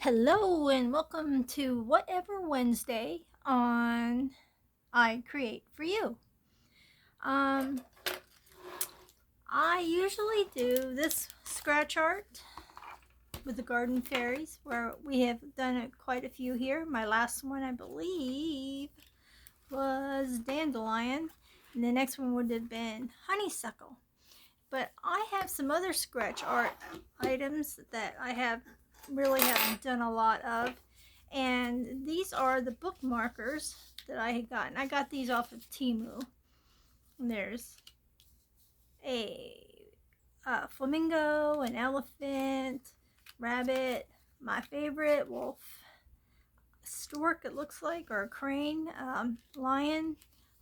Hello and welcome to Whatever Wednesday on I Create for You. Um, I usually do this scratch art with the garden fairies, where we have done quite a few here. My last one, I believe, was dandelion, and the next one would have been honeysuckle. But I have some other scratch art items that I haven't done a lot of. And these are the bookmarkers that I had gotten. I got these off of Temu. And there's a flamingo, an elephant, rabbit, my favorite, wolf, stork it looks like, or a crane, lion,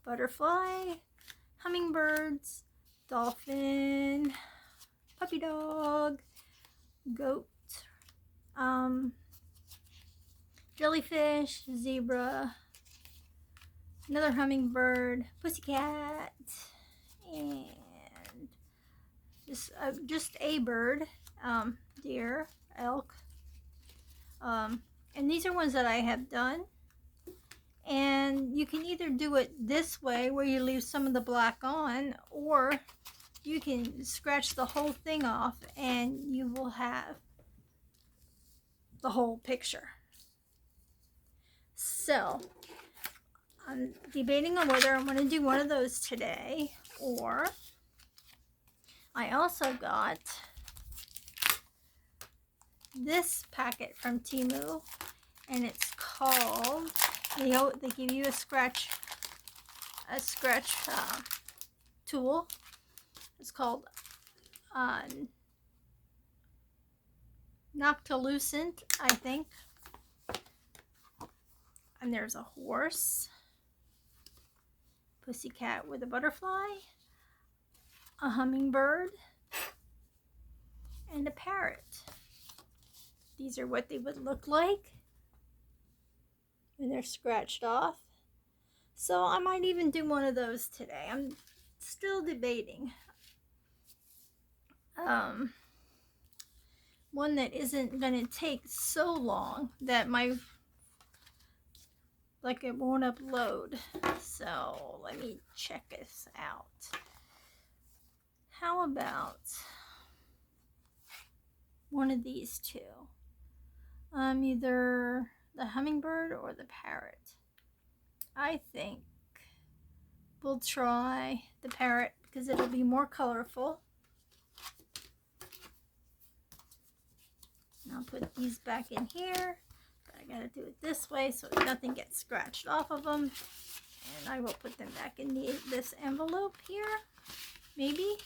butterfly, hummingbirds, dolphin, puppy dog, goat, jellyfish, zebra, another hummingbird, pussycat, and just a bird, deer, elk. And these are ones that I have done. And you can either do it this way, where you leave some of the black on, or you can scratch the whole thing off and you will have the whole picture. So I'm debating on whether I'm going to do one of those today, or I also got this packet from Temu, and it's called, they give you a scratch tool. It's called Noctilucent, I think. And there's a horse, pussycat with a butterfly, a hummingbird, and a parrot. These are what they would look like when they're scratched off. So I might even do one of those today. I'm still debating. One that isn't going to take so long that it won't upload. So let me check this out. How about one of these two? Either the hummingbird or the parrot. I think we'll try the parrot because it'll be more colorful. And I'll put these back in here, but I gotta do it this way so nothing gets scratched off of them. And I will put them back in this envelope here, maybe,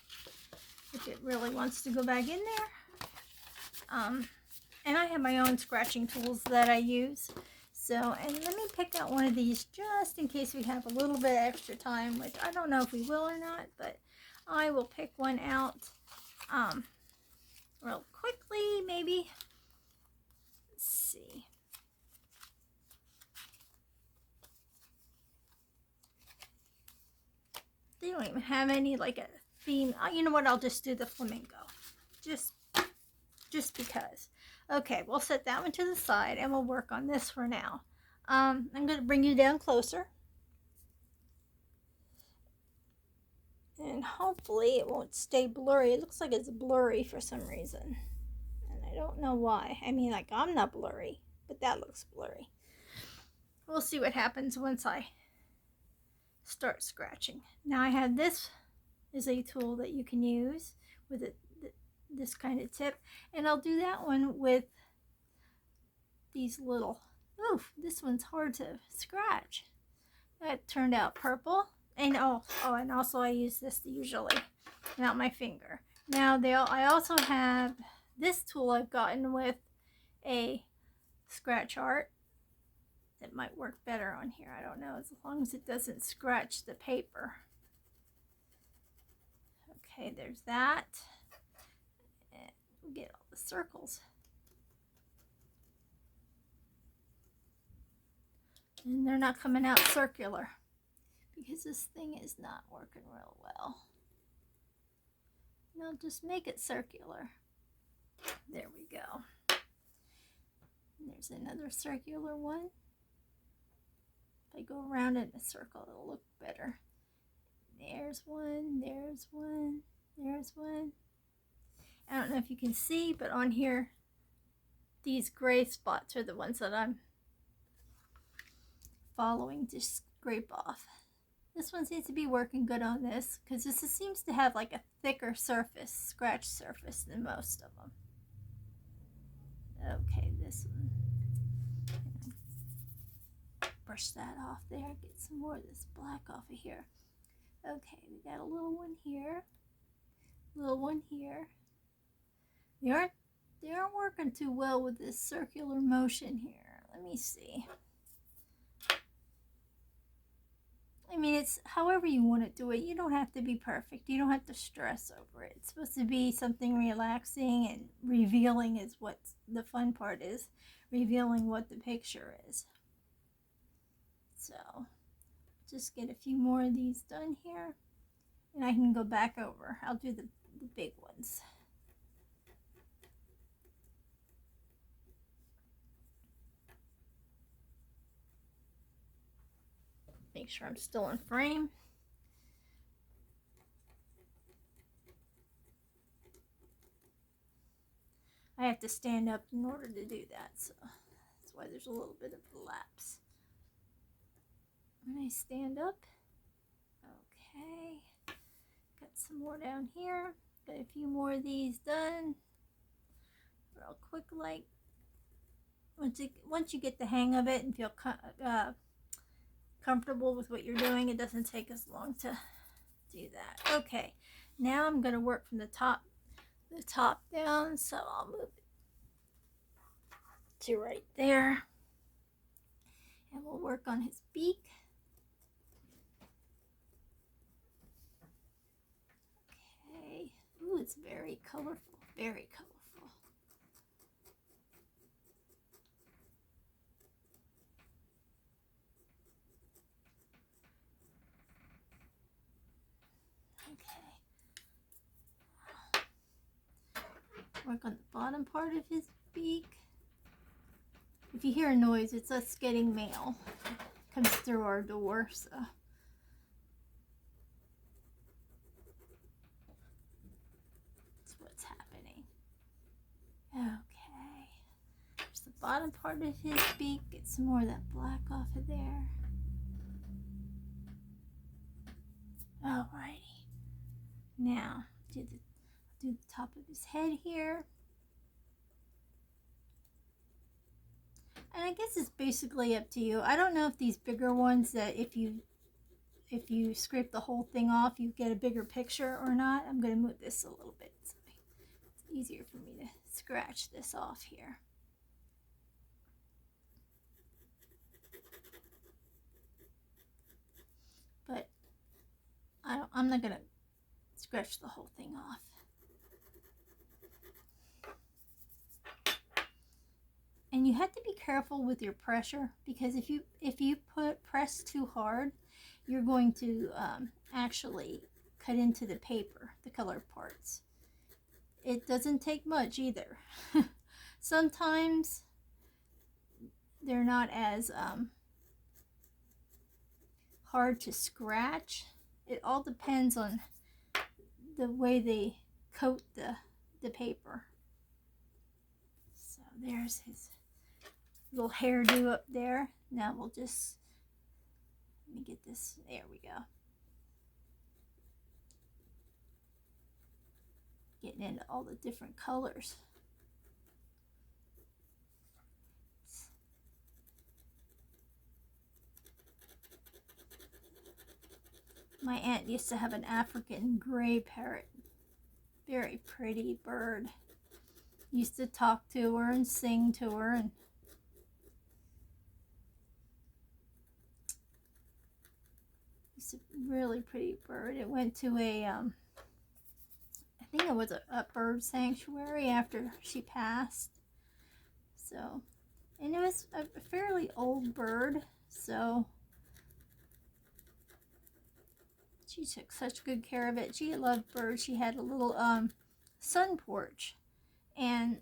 if it really wants to go back in there. And I have my own scratching tools that I use. So, and let me pick out one of these just in case we have a little bit extra time, which I don't know if we will or not, but I will pick one out real quickly, maybe. Let's see. They don't even have any like a theme. You know what? I'll just do the flamingo. Just because. Okay, we'll set that one to the side and we'll work on this for now. I'm going to bring you down closer. And hopefully it won't stay blurry. It looks like it's blurry for some reason. And I don't know why. I mean, like, I'm not blurry, but that looks blurry. We'll see what happens once I start scratching. Now I have this is a tool that you can use with this kind of tip, and I'll do that one with these little, oof, this one's hard to scratch. That turned out purple. And and also I use this usually, not my finger. Now I also have this tool I've gotten with a scratch art that might work better on here. I don't know, as long as it doesn't scratch the paper. Okay, there's that. And we'll get all the circles. And they're not coming out circular because this thing is not working real well. No, just make it circular. There we go. There's another circular one. If I go around in a circle, it'll look better. There's one, there's one, there's one. I don't know if you can see, but on here, these gray spots are the ones that I'm following to scrape off. This one seems to be working good on this because this seems to have like a thicker surface, scratch surface than most of them. Okay, this one. Brush that off there, get some more of this black off of here. Okay, we got a little one here, little one here. They aren't working too well with this circular motion here. Let me see. I mean, it's however you want to do it. You don't have to be perfect. You don't have to stress over it. It's supposed to be something relaxing, and revealing is what the fun part is. Revealing what the picture is. So, just get a few more of these done here. And I can go back over. I'll do the big ones. Make sure I'm still in frame. I have to stand up in order to do that, so that's why there's a little bit of a lapse. When I stand up, okay, got some more down here, got a few more of these done, real quick like. Once you get the hang of it and feel comfortable with what you're doing, it doesn't take as long to do that. Okay, now I'm going to work from the top down, so I'll move it to right there, and we'll work on his beak. Okay, ooh, it's very colorful, very colorful. Work on the bottom part of his beak. If you hear a noise, it's us getting mail. It comes through our door, so. That's what's happening. Okay. There's the bottom part of his beak. Get some more of that black off of there. Alrighty. Now, do the top of his head here. And I guess it's basically up to you. I don't know if these bigger ones, that if you scrape the whole thing off, you get a bigger picture or not. I'm going to move this a little bit so it's easier for me to scratch this off here. But I'm not going to scratch the whole thing off. And you have to be careful with your pressure, because if you press too hard, you're going to actually cut into the paper, the colored parts. It doesn't take much either. Sometimes they're not as hard to scratch. It all depends on the way they coat the paper. So there's his little hairdo up there. Now we'll just, let me get this, there we go. Getting into all the different colors. My aunt used to have an African gray parrot. Very pretty bird. Used to talk to her and sing to her, and it's a really pretty bird. It went to a I think it was a bird sanctuary after she passed. So, and it was a fairly old bird, so she took such good care of it. She loved birds. She had a little sun porch, and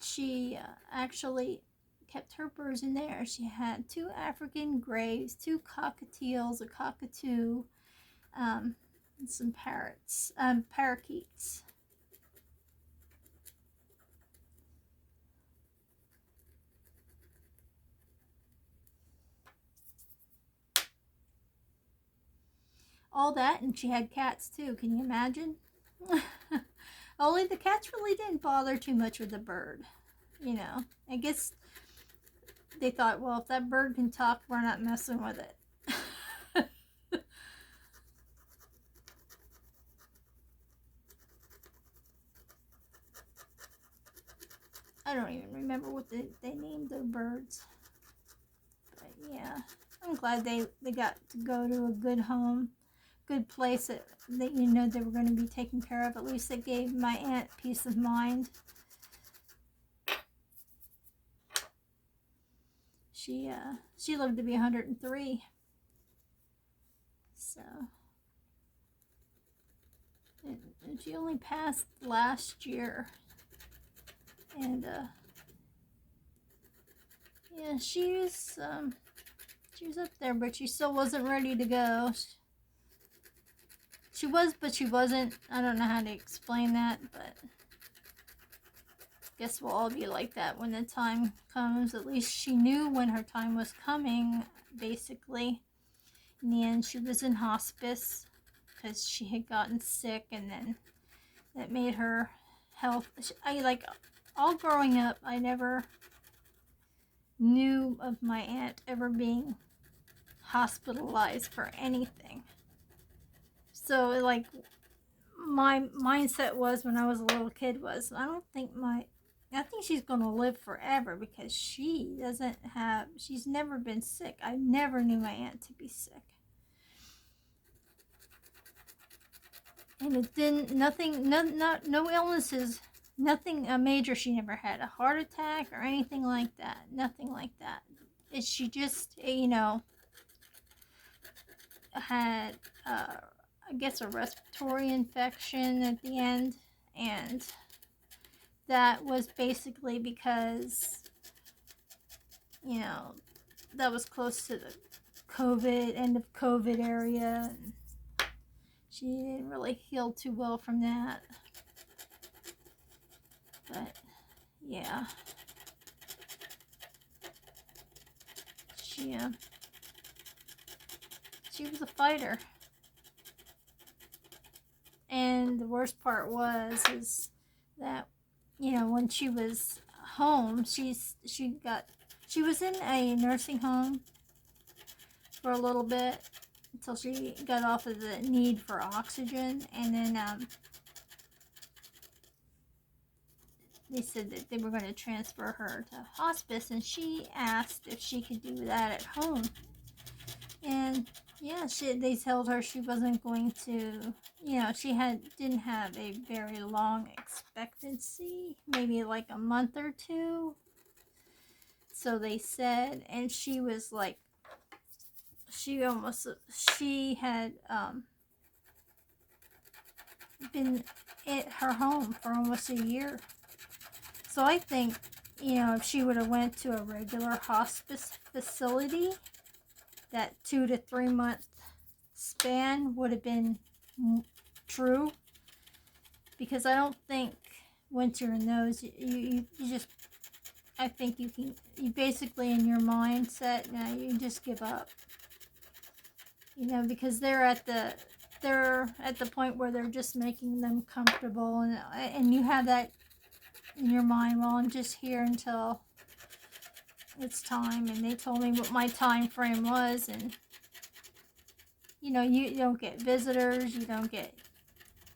she actually kept her birds in there. She had 2 African grays, 2 cockatiels, a cockatoo, and some parrots, parakeets. All that, and she had cats too. Can you imagine? Only the cats really didn't bother too much with the bird. You know, I guess they thought, well, if that bird can talk, we're not messing with it. I don't even remember what they named their birds. But yeah, I'm glad they got to go to a good home, good place that you know they were going to be taken care of. At least it gave my aunt peace of mind. She lived to be 103. So, and she only passed last year. And yeah, she was up there, but she still wasn't ready to go. She was, but she wasn't. I don't know how to explain that, but guess we'll all be like that when the time comes. At least she knew when her time was coming, basically. In the end, she was in hospice because she had gotten sick, and then that made her health. All growing up, I never knew of my aunt ever being hospitalized for anything. So, like, my mindset was when I was a little kid was, I think she's going to live forever because she's never been sick. I never knew my aunt to be sick. And it didn't, no illnesses, nothing major. She never had a heart attack or anything like that. Nothing like that. She just, had, I guess, a respiratory infection at the end. And that was basically because, that was close to the end of COVID area. And she didn't really heal too well from that. But, yeah. She was a fighter. And the worst part is that, when she was home, she was in a nursing home for a little bit until she got off of the need for oxygen, and then they said that they were going to transfer her to hospice, and she asked if she could do that at home. And yeah, they told her she wasn't going to, she didn't have a very long expectancy, maybe like a month or two. So they said, and she was like, she had been at her home for almost a year. So I think, if she would have went to a regular hospice facility, that 2 to 3 month span would have been true. Because I don't think once you're in those, you just, I think you basically in your mindset, now you just give up. Because they're at the point where they're just making them comfortable, and you have that in your mind, well, I'm just here until it's time. And they told me what my time frame was, and you don't get visitors, you don't get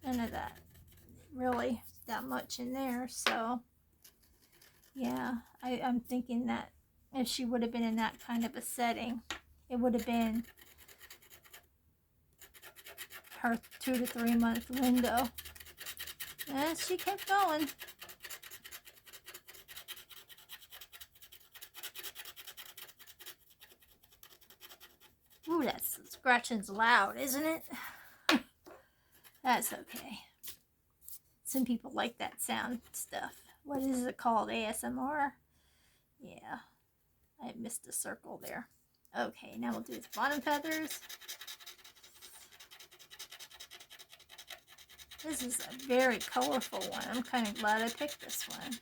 none of that really that much in there. So yeah, I'm thinking that if she would have been in that kind of a setting, it would have been her 2 to 3 month window. And she kept going. Ooh, that scratching's loud, isn't it? That's okay. Some people like that sound stuff. What is it called? ASMR? Yeah. I missed a circle there. Okay, now we'll do his bottom feathers. This is a very colorful one. I'm kind of glad I picked this one.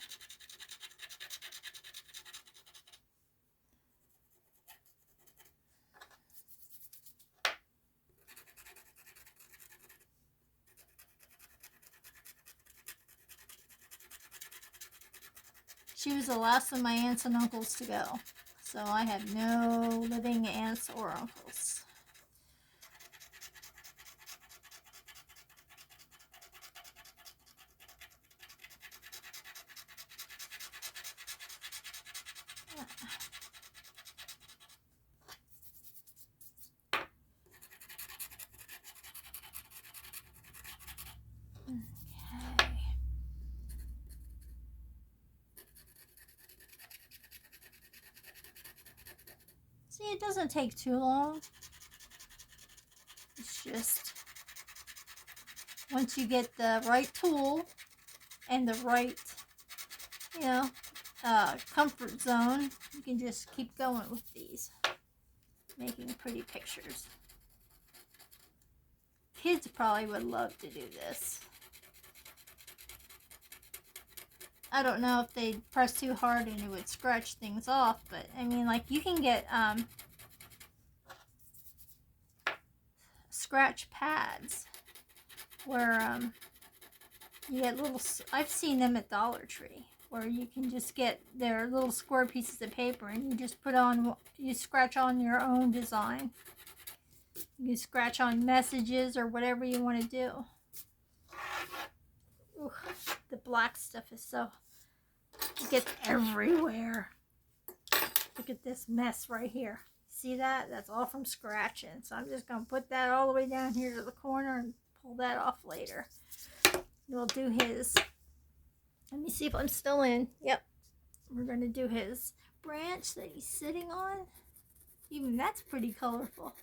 She was the last of my aunts and uncles to go, so I have no living aunts or uncles. See, it doesn't take too long. It's just once you get the right tool and the right, you know, comfort zone, you can just keep going with these, making pretty pictures. Kids probably would love to do this. I don't know if they'd press too hard and it would scratch things off, but I mean, like, you can get scratch pads where you get little, I've seen them at Dollar Tree, where you can just get their little square pieces of paper and you just put on, you scratch on your own design. You scratch on messages or whatever you want to do. Ooh, the black stuff is so, it gets everywhere. Look at this mess right here. See that? That's all from scratching. So I'm just going to put that all the way down here to the corner and pull that off later. We'll do his, let me see if I'm still in. Yep. We're going to do his branch that he's sitting on. Even that's pretty colorful.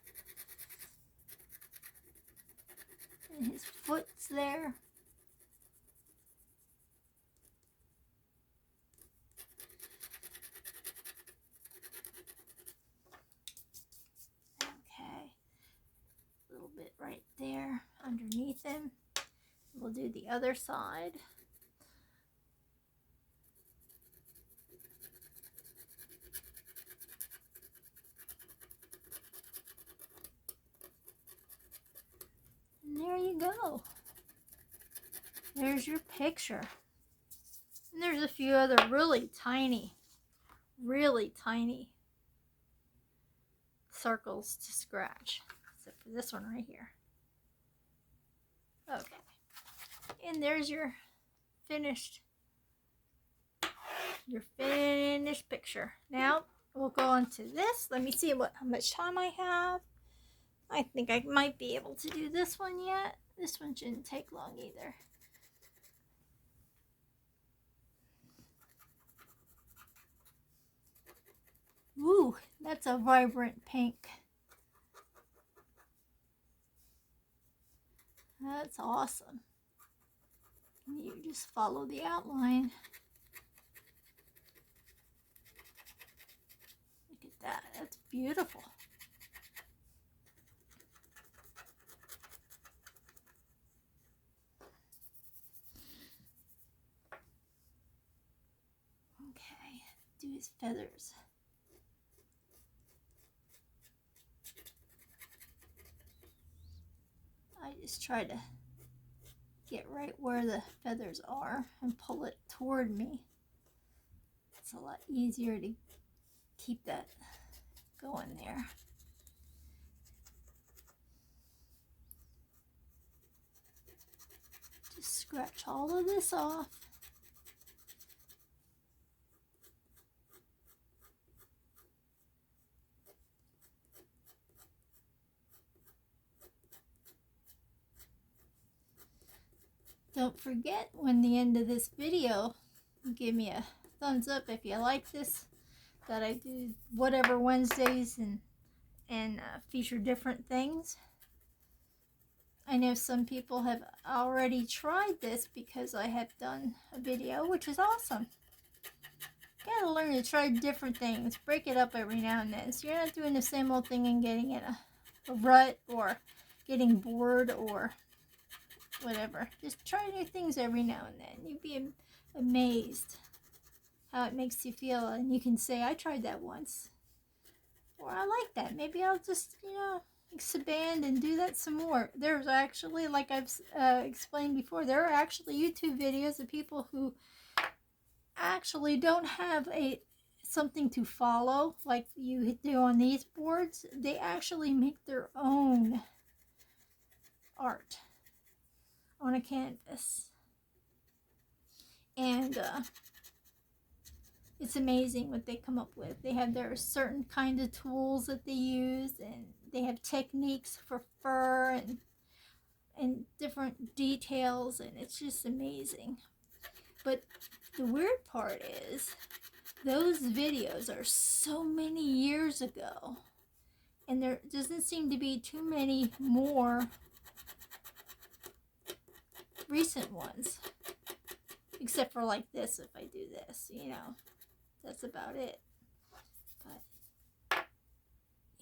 And his foot's there. Right there underneath him. We'll do the other side. And there you go. There's your picture. And there's a few other really tiny circles to scratch. Except for this one right here. Okay. And there's your finished picture. Now we'll go on to this. Let me see how much time I have. I think I might be able to do this one yet. This one shouldn't take long either. Ooh, that's a vibrant pink. That's awesome. You just follow the outline. Look at that. That's beautiful. Okay, do his feathers. I just try to get right where the feathers are and pull it toward me. It's a lot easier to keep that going there. Just scratch all of this off. Don't forget, when the end of this video, give me a thumbs up if you like this, that I do whatever Wednesdays and feature different things. I know some people have already tried this because I have done a video, which is awesome. You gotta learn to try different things. Break it up every now and then. So you're not doing the same old thing and getting in a rut or getting bored or whatever. Just try new things every now and then. You'd be amazed how it makes you feel. And you can say, I tried that once. Or I like that. Maybe I'll just, expand and do that some more. There's actually, like I've explained before, there are actually YouTube videos of people who actually don't have something to follow like you do on these boards. They actually make their own art on a canvas. And it's amazing what they come up with. They have their certain kind of tools that they use, and they have techniques for fur and different details, and it's just amazing. But the weird part is those videos are so many years ago, and there doesn't seem to be too many more recent ones, except for like this. If I do this, that's about it. But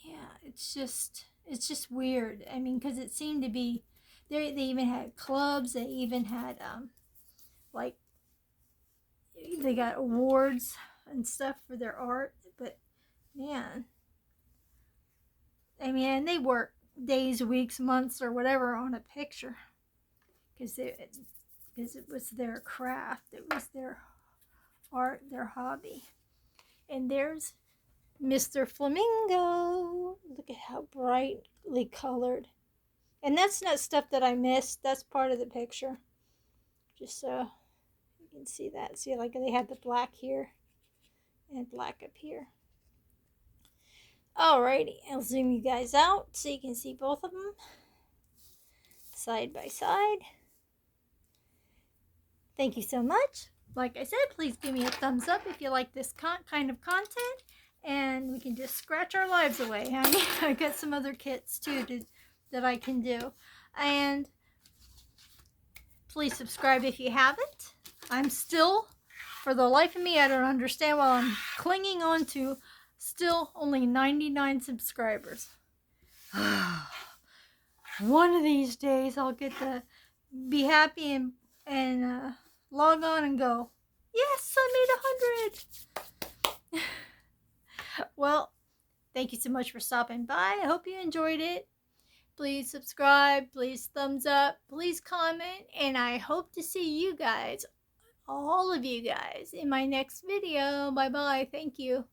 yeah, it's just weird. I mean, because it seemed to be they even had clubs. They even had like they got awards and stuff for their art. But man, I mean, and they work days, weeks, months, or whatever on a picture because it was their craft. It was their art, their hobby. And there's Mr. Flamingo. Look at how brightly colored. And that's not stuff that I missed. That's part of the picture. Just so you can see that. See, like they had the black here and black up here. Alrighty, I'll zoom you guys out so you can see both of them side by side. Thank you so much. Like I said, please give me a thumbs up if you like this kind of content, and we can just scratch our lives away. I got some other kits too that I can do. And please subscribe if you haven't. I'm still, for the life of me, I don't understand why I'm clinging on to still only 99 subscribers. One of these days I'll get to be happy and log on and go, yes, I made 100. Well, thank you so much for stopping by. I hope you enjoyed it. Please subscribe, please thumbs up, please comment, and I hope to see you guys, all of you guys, in my next video. Bye-bye. Thank you.